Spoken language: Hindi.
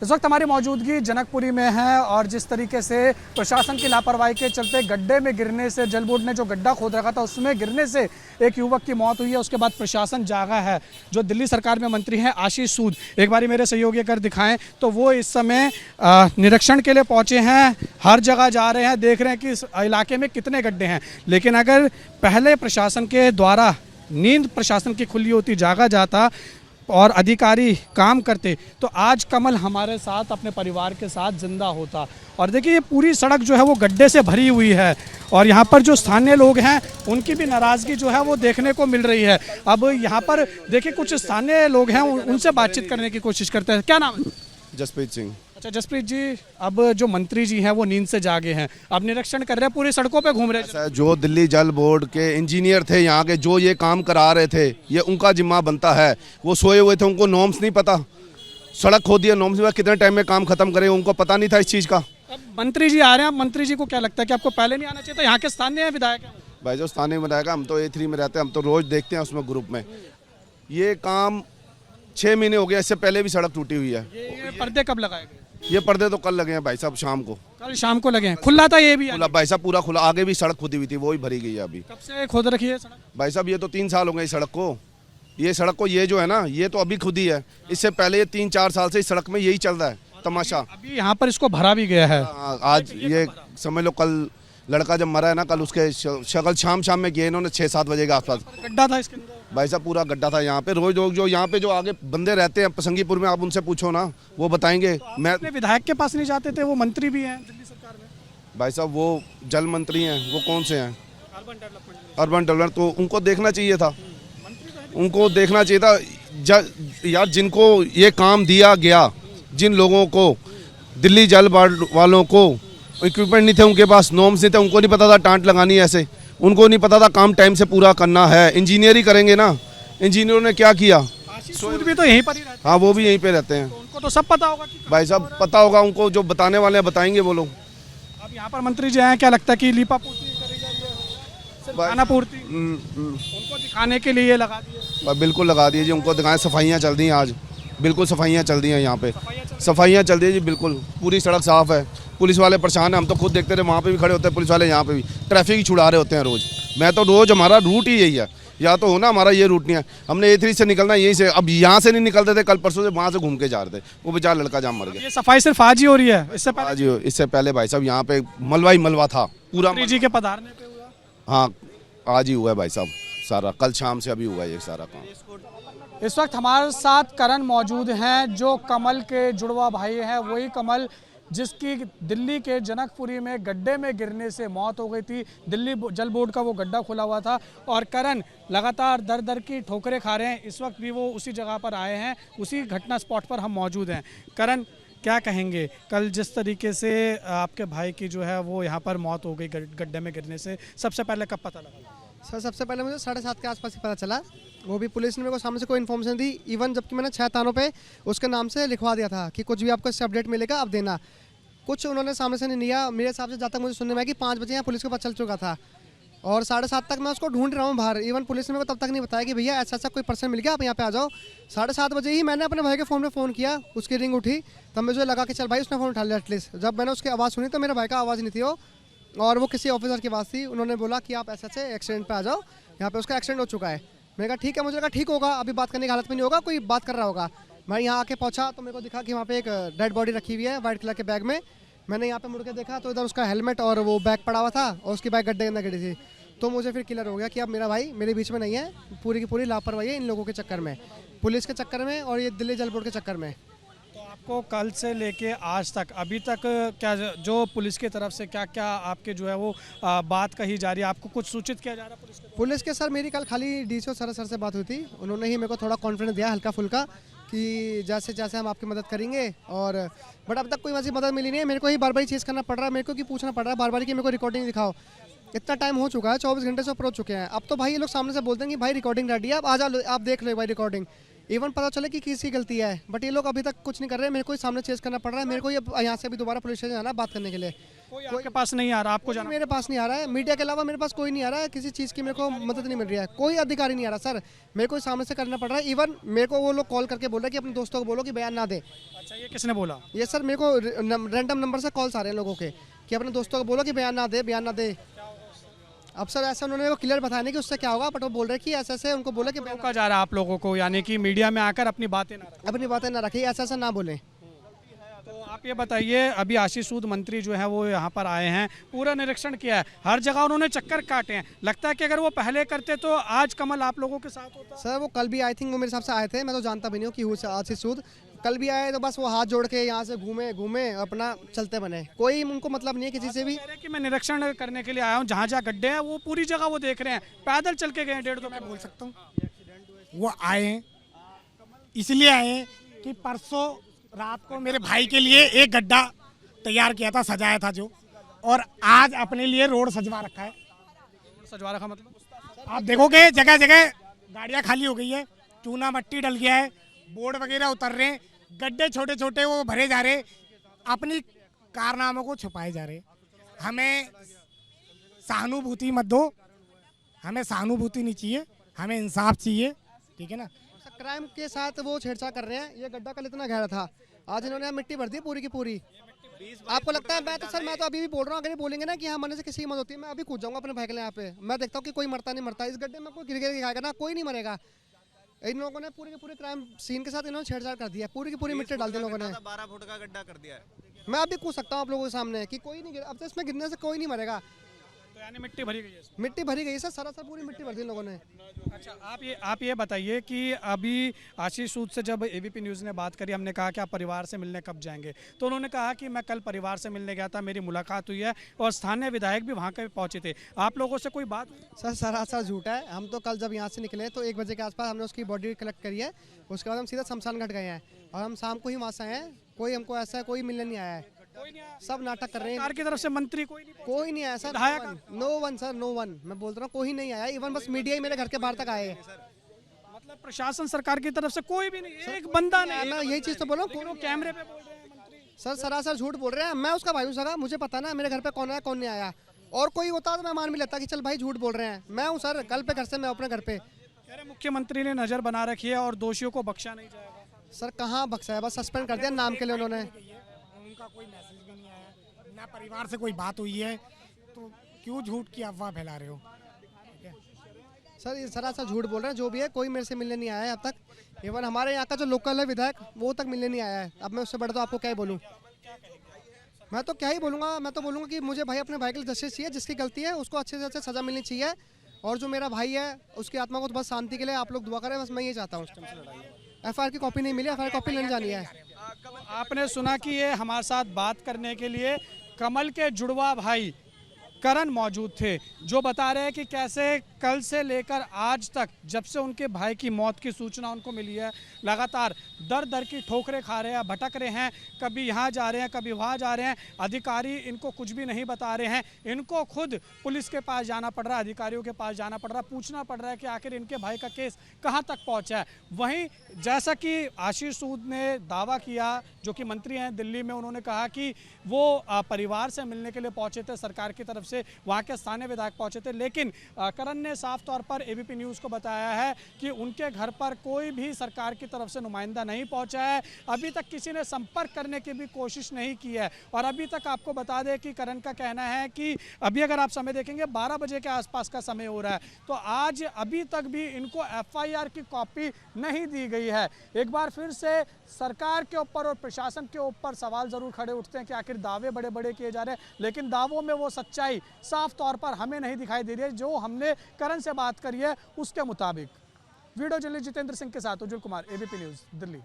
इस वक्त हमारी मौजूदगी जनकपुरी में है और जिस तरीके से प्रशासन की लापरवाही के चलते गड्ढे में गिरने से जल बोर्ड ने जो गड्ढा खोद रखा था उसमें गिरने से एक युवक की मौत हुई है। उसके बाद प्रशासन जागा है। जो दिल्ली सरकार में मंत्री हैं आशीष सूद, एक बारी मेरे सहयोगी अगर दिखाएं तो वो इस समय निरीक्षण के लिए पहुंचे हैं। हर जगह जा रहे हैं, देख रहे हैं कि इस इलाके में कितने गड्ढे हैं। लेकिन अगर पहले प्रशासन के द्वारा नींद प्रशासन की खुली होती, जागा जाता और अधिकारी काम करते तो आज कमल हमारे साथ अपने परिवार के साथ जिंदा होता। और देखिए ये पूरी सड़क जो है वो गड्ढे से भरी हुई है और यहाँ पर जो स्थानीय लोग हैं उनकी भी नाराज़गी जो है वो देखने को मिल रही है। अब यहाँ पर देखिए कुछ स्थानीय लोग हैं, उनसे बातचीत करने की कोशिश करते हैं। क्या नाम है? जसप्रीत सिंह। अच्छा जसप्रीत जी, अब जो मंत्री जी हैं वो नींद से जागे हैं, अब निरीक्षण कर रहे हैं, पूरी सड़कों पे घूम रहे हैं। जो दिल्ली जल बोर्ड के इंजीनियर थे यहाँ के, जो ये काम करा रहे थे, ये उनका जिम्मा बनता है। वो सोए हुए थे, उनको नॉर्म्स नहीं पता। सड़क खोदी है, नॉर्म्स में कितने टाइम में काम खत्म करें, उनको पता नहीं था इस चीज़ का। अब मंत्री जी आ रहे हैं, मंत्री जी को क्या लगता है कि आपको पहले नहीं आना चाहिए था? यहाँ के स्थानीय विधायक हैं भाई, जो स्थानीय विधायक, हम तो A3 में रहते हैं, हम तो रोज देखते हैं उसमें ग्रुप में। ये काम 6 महीने हो गया, इससे पहले भी सड़क टूटी हुई है। ये पर्दे कब लगाए गए? ये पर्दे तो कल लगे हैं भाई साहब, शाम को। कल शाम को लगे हैं? खुला था ये भी? खुला भाई साहब, पूरा खुला। आगे भी सड़क खुदी हुई थी, वो ही भरी गई है अभी। कब से खोद रखी है सड़क? भाई साहब ये तो 3 साल हो गए इस सड़क को। ये सड़क को, ये जो है ना, ये तो अभी खुदी है। इससे पहले ये 3-4 साल से इस सड़क में यही चल रहा है तमाशा। अभी यहाँ पर इसको भरा भी गया है। आज ये समझ लो, कल लड़का जब मरा है ना, कल उसके शक्ल शाम में गए इन्होंने 6-7 बजे के आसपास। गड्ढा था इसके अंदर भाई साहब, पूरा गड्ढा था यहाँ पे। रोज लोग जो यहाँ पे जो आगे बंदे रहते हैं पसंगीपुर में, आप उनसे पूछो ना, वो बताएंगे। तो मैं अपने विधायक के पास नहीं जाते थे? वो मंत्री भी हैं दिल्ली सरकार में। भाई साहब वो जल मंत्री हैं, वो कौन से हैं? Urban development. Urban development. तो उनको देखना चाहिए था, उनको देखना चाहिए था। यार जिनको ये काम दिया गया, जिन लोगों को, दिल्ली जल बोर्ड वालों को इक्विपमेंट नहीं थे, उनके पास नॉर्म्स नहीं थे, उनको नहीं पता था टांट लगानी है ऐसे, उनको नहीं पता था काम टाइम से पूरा करना है। इंजीनियर ही करेंगे ना। इंजीनियरों ने क्या किया? सूद भी तो यहीं पर ही रहते हैं। हाँ, वो भी यहीं पे रहते हैं। तो उनको तो सब पता होगा कि भाई साहब पता होगा उनको, जो बताने वाले हैं बताएंगे वो लोग। अब यहाँ पर मंत्री जी आए, क्या लगता है कि लीपा पूर्ति करी जा रही है? सिर्फ खाना पूर्ति उनको दिखाने के लिए लगा दिए? बिल्कुल लगा दिए जी, उनको दिखाएं। सफाइयाँ चल रही हैं आज, बिल्कुल सफाइयाँ चल रही हैं यहाँ पे। सफाइयाँ चल रही है जी, बिल्कुल पूरी सड़क साफ़ है। पुलिस वाले परेशान हैं, हम तो खुद देखते रहे, वहाँ पे भी खड़े होते हैं पुलिस वाले, यहाँ पे भी ट्रैफिक ही छुड़ा रहे होते हैं रोज़। मैं तो रोज़, हमारा रूट ही यही है, या तो हो ना, हमारा ये रूट नहीं है। हमने A3 से निकलना यहीं से, अब यहाँ से नहीं निकलते थे, कल परसों से वहाँ से घूम के जा रहे थे। वो बेचारा लड़का जहाँ मर गया। ये सफाई सिर्फ आज ही हो रही है? इससे पहले आज ही, इससे पहले भाई साहब यहाँ पे मलबा ही मलबा था पूरा। मंत्री जी के पधारने पे हुआ? हाँ, आज ही हुआ है भाई साहब सारा, कल शाम से अभी हुआ है ये सारा काम। इस वक्त हमारे साथ करण मौजूद हैं, जो कमल के जुड़वा भाई हैं। वही कमल जिसकी दिल्ली के जनकपुरी में गड्ढे में गिरने से मौत हो गई थी। दिल्ली जल बोर्ड का वो गड्ढा खुला हुआ था और करण लगातार दर दर की ठोकरें खा रहे हैं। इस वक्त भी वो उसी जगह पर आए हैं, उसी घटना स्पॉट पर हम मौजूद हैं। करण, क्या कहेंगे, कल जिस तरीके से आपके भाई की जो है वो यहाँ पर मौत हो गई गड्ढे में गिरने से, सबसे पहले कब पता लगा? सर सबसे पहले मुझे 7:30 के आसपास ही पता चला। वो भी पुलिस ने मेरे को सामने से कोई इन्फॉर्मेशन दी, इवन जबकि मैंने 6 थानों पे उसके नाम से लिखवा दिया था कि कुछ भी आपको इससे अपडेट मिलेगा आप देना। कुछ उन्होंने सामने से नहीं लिया। मेरे हिसाब से जब तक मुझे सुनने में आया कि 5 बजे यहाँ पुलिस के पास चल चुका था और 7:30 तक मैं उसको ढूंढ रहा हूँ बाहर। इवन पुलिस ने मेरे को तब तक नहीं बताया कि भैया ऐसा ऐसा कोई पर्सन मिल गया, आप यहाँ पे आ जाओ। 7:30 बजे ही मैंने अपने भाई के फ़ोन पे फ़ोन किया, उसकी रिंग उठी, तब मुझे लगा कि चल भाई उसने फ़ोन उठा लिया एटलीस्ट। जब मैंने उसकी आवाज़ सुनी तो मेरे भाई का आवाज़ नहीं थी वो, और वो किसी ऑफिसर की आवाज़ थी। उन्होंने बोला कि आप ऐसे ऐसे एक्सीडेंट पे आ जाओ, यहाँ पे उसका एक्सीडेंट हो चुका है। मैंने कहा ठीक है, मुझे लगा ठीक होगा, अभी बात करने की हालत में नहीं होगा, कोई बात कर रहा होगा। मैं यहाँ आके पहुँचा तो मेरे को दिखा कि वहाँ पे एक डेड बॉडी रखी हुई है वाइट कलर के बैग में। मैंने यहाँ पे मुड़ के देखा तो इधर उसका हेलमेट और वो बैग पड़ा हुआ था और उसकी बैग गड्ढे के अंदर गिरी थी। तो मुझे फिर क्लियर हो गया कि अब मेरा भाई मेरे बीच में नहीं है, पूरी की पूरी लापरवाही है इन लोगों के चक्कर में, पुलिस के चक्कर में और ये दिल्ली जल बोर्ड के चक्कर में। तो आपको कल से लेके आज तक अभी तक क्या जो पुलिस की तरफ से क्या क्या आपके जो है वो बात कही जा रही है, आपको कुछ सूचित किया जा रहा है पुलिस के? सर मेरी कल खाली DCO सर से बात हुई थी, उन्होंने ही मेरे को थोड़ा कॉन्फिडेंस दिया हल्का फुल्का कि जैसे जैसे हम आपकी मदद करेंगे। और बट अब तक कोई वैसी मदद मिली नहीं है। मेरे को ही बार बार चेज़ करना पड़ रहा है, मेरे को कि पूछना पड़ रहा है बार बार कि मेरे को रिकॉर्डिंग दिखाओ। इतना टाइम हो चुका है, 24 घंटे से ऊपर हो चुके हैं। अब तो भाई ये लोग सामने से बोलते हैं कि भाई रिकॉर्डिंग रेडी है, आप आ जाओ, आप देख लो भाई रिकॉर्डिंग। इवन पता चले कि किसी की गलती है, बट ये लोग अभी तक कुछ नहीं कर रहे। मेरे को ही सामने चेस करना पड़ रहा है, मेरे को यहाँ से अभी दोबारा पुलिस स्टेशन जाना बात करने के लिए। कोई आपके पास नहीं आ रहा, आपको कोई जाना? मेरे पास नहीं आ रहा है, मीडिया के अलावा मेरे पास कोई नहीं आ रहा है, किसी चीज़ की मेरे को मदद नहीं मिल रही है, कोई अधिकारी नहीं आ रहा सर, मेरे को ही सामने से करना पड़ रहा है। इवन मेरे को वो लोग कॉल करके बोल रहे हैं कि अपने दोस्तों को बोलो कि बयान ना दे। अच्छा, ये किसने बोला? ये सर मेरे को रैंडम नंबर से कॉल्स आ रहे हैं लोगों के कि अपने दोस्तों को बोलो कि बयान ना दे, बयान ना दे। अब सर ऐसा उन्होंने वो क्लियर बताया नहीं कि उससे क्या होगा, बट वो बोल रहे हैं कि ऐसे ऐसे उनको बोले कि रोका जा रहा है आप लोगों को, यानी कि मीडिया में आकर अपनी बातें ना रखें। अपनी बातें ना रखिए, ऐसा ऐसा ना बोलें। तो आप ये बताइए, अभी आशीष सूद मंत्री जो है वो यहाँ पर आए हैं, पूरा निरीक्षण किया है, हर जगह उन्होंने चक्कर काटे हैं। लगता है कि अगर वो पहले करते तो आज कमल आप लोगों के साथ होता। सर वो कल भी आई थिंक वो मेरे हिसाब से आए थे, मैं तो जानता भी नहीं हूँ कि वो आशीष सूद कल भी आए, तो बस वो हाथ जोड़ के यहाँ से घूमे घूमे अपना चलते बने, कोई उनको मतलब नहीं है किसी से भी। कह रहे हैं कि मैं निरीक्षण करने के लिए आया हूँ, जहाँ जहाँ गड्ढे हैं वो पूरी जगह वो देख रहे हैं, पैदल चल के गए 1.5-2 मैं बोल सकता हूँ वो आए हैं, इसलिए आए हैं कि परसों रात को मेरे भाई के लिए एक गड्ढा तैयार किया था, सजाया था जो, और आज अपने लिए रोड सजवा रखा है। सजवा रखा मतलब? आप देखोगे जगह जगह गाड़ियाँ खाली हो गई है, चूना मट्टी डल गया है, बोर्ड वगैरह उतर रहे हैं, गड्ढे छोटे छोटे वो भरे जा रहे, अपनी कारनामों को छुपाए जा रहे। हमें सहानुभूति मत दो, हमें सहानुभूति नहीं चाहिए, हमें इंसाफ चाहिए, ठीक है ना। क्राइम के साथ वो छेड़छाड़ कर रहे हैं। ये गड्ढा कल इतना गहरा था, आज इन्होंने मिट्टी भर दी पूरी की पूरी। आपको लगता है मैं तो अभी भी बोल रहा हूँ, अगर ये बोलेंगे ना कि हाँ मरने से किसी की मौत होती है, मैं अभी कूद जाऊंगा अपने भाई के लिए। यहाँ पे मैं देखता हूँ कि कोई मरता नहीं मरता, इस गड्ढे में कोई गिर गिर खाएगा ना, कोई नहीं मरेगा। इन लोगों ने पूरे के पूरे क्राइम सीन के साथ इन्होंने छेड़छाड़ कर दिया, पूरी की पूरी मिट्टी डाल दी लोगों ने। 12 फुट का गड्ढा कर दिया है। मैं अभी कूद सकता हूँ आप लोगों के सामने कि कोई नहीं अब तो इसमें गिरने से कोई नहीं मरेगा। तो यानी मिट्टी भरी गई है इसमें? मिट्टी भरी गई सर, सरासर पूरी मिट्टी भर दी लोगों ने। अच्छा, आप ये बताइए कि अभी आशीष सूद से जब एबीपी न्यूज़ ने बात करी, हमने कहा कि आप परिवार से मिलने कब जाएंगे, तो उन्होंने कहा कि मैं कल परिवार से मिलने गया था, मेरी मुलाकात हुई है और स्थानीय विधायक भी वहाँ के पहुँचे थे। आप लोगों से कोई बात? सर सरासर झूठ है। हम तो कल जब यहाँ से निकले तो 1 बजे के आसपास हमने उसकी बॉडी कलेक्ट करी है, उसके बाद हम सीधा शमशान घाट गए हैं और हम शाम को ही वहाँ से आए हैं। कोई हमको ऐसा कोई मिलने नहीं आया है, सब नाटक कर रहे हैं। सरकार की तरफ से मंत्री कोई नहीं आया सर, विधायक? No one sir, no one, मैं बोल रहा हूँ कोई नहीं आया। इवन बस मीडिया ही मेरे घर के बाहर तक आए हैं। मतलब प्रशासन सरकार की तरफ से कोई भी नहीं, एक बंदा नहीं? मैं यही चीज़ तो बोल रहा हूँ, कैमरे पे बोल रहे हैं मंत्री। सर सरासर झूठ बोल रहे हैं। मैं उसका भाई हूँ सगा, मुझे पता ना मेरे घर पे कौन आया कौन नहीं आया, और कोई होता तो मैं मान भी लेता कि चल भाई झूठ बोल रहे हैं। मैं हूँ सर, कल पे घर से मैं अपने घर पे। कह रहे मुख्यमंत्री ने नजर बना रखी है और दोषियों को बख्शा नहीं जाएगा। सर कहाँ बख्शा है, बस सस्पेंड कर दिया नाम के लिए उन्होंने। उनका कोई मैसेज भी नहीं आया, ना परिवार से कोई बात हुई है, तो क्यों झूठ की अफवाह फैला रहे हो। सर ये सरासर झूठ बोल रहे हैं, जो भी है कोई मेरे से मिलने नहीं आया है अब तक। इवन हमारे यहाँ का जो लोकल है विधायक, वो तक मिलने नहीं आया है। अब मैं उससे बड़ा तो आपको क्या ही बोलूँ, मैं तो क्या ही बोलूँगा। मैं तो बोलूँगा कि मुझे भाई अपने भाई के लिए जस्टिस चाहिए, जिसकी गलती है उसको अच्छे से अच्छे सज़ा मिलनी चाहिए, और जो मेरा भाई है उसकी आत्मा को तो बस शांति के लिए आप लोग दुआ करें, बस मैं ये चाहता हूँ। FIR की कॉपी नहीं मिली, FIR कॉपी लेने जानी है। आपने सुना कि ये हमारे साथ बात करने के लिए कमल के जुड़वा भाई करण मौजूद थे, जो बता रहे हैं कि कैसे कल से लेकर आज तक, जब से उनके भाई की मौत की सूचना उनको मिली है, लगातार दर दर की ठोकरें खा रहे हैं, भटक रहे हैं, कभी यहाँ जा रहे हैं कभी वहाँ जा रहे हैं, अधिकारी इनको कुछ भी नहीं बता रहे हैं, इनको खुद पुलिस के पास जाना पड़ रहा है, अधिकारियों के पास जाना पड़ रहा है, पूछना पड़ रहा है कि आखिर इनके भाई का केस कहाँ तक पहुँचा है। वहीं जैसा कि आशीष सूद ने दावा किया, जो कि मंत्री हैं दिल्ली में, उन्होंने कहा कि वो परिवार से मिलने के लिए पहुँचे थे, सरकार की तरफ से वहाँ के स्थानीय विधायक पहुँचे थे, लेकिन करण ने साफ तौर पर एबीपी न्यूज़ को बताया है कि उनके घर पर कोई भी सरकार की तरफ से नुमाइंदा नहीं पहुंचा है, अभी तक किसी ने संपर्क करने की भी कोशिश नहीं की है। और अभी तक आपको बता दें कि करण का कहना है कि अभी अगर आप समय देखेंगे 12 बजे के आसपास का समय हो रहा है, तो आज अभी तक भी इनको FIR की कॉपी नहीं दी गई है। एक बार फिर से सरकार के ऊपर और प्रशासन के ऊपर सवाल जरूर खड़े उठते हैं कि आखिर दावे बड़े बड़े किए जा रहे हैं, लेकिन दावों में वो सच्चाई साफ तौर पर हमें नहीं दिखाई दे रही है, जो हमने करण से बात करी है उसके मुताबिक। वीडियो जर्नलिस्ट जितेंद्र सिंह के साथ उज्जवल कुमार, एबीपी न्यूज़ दिल्ली।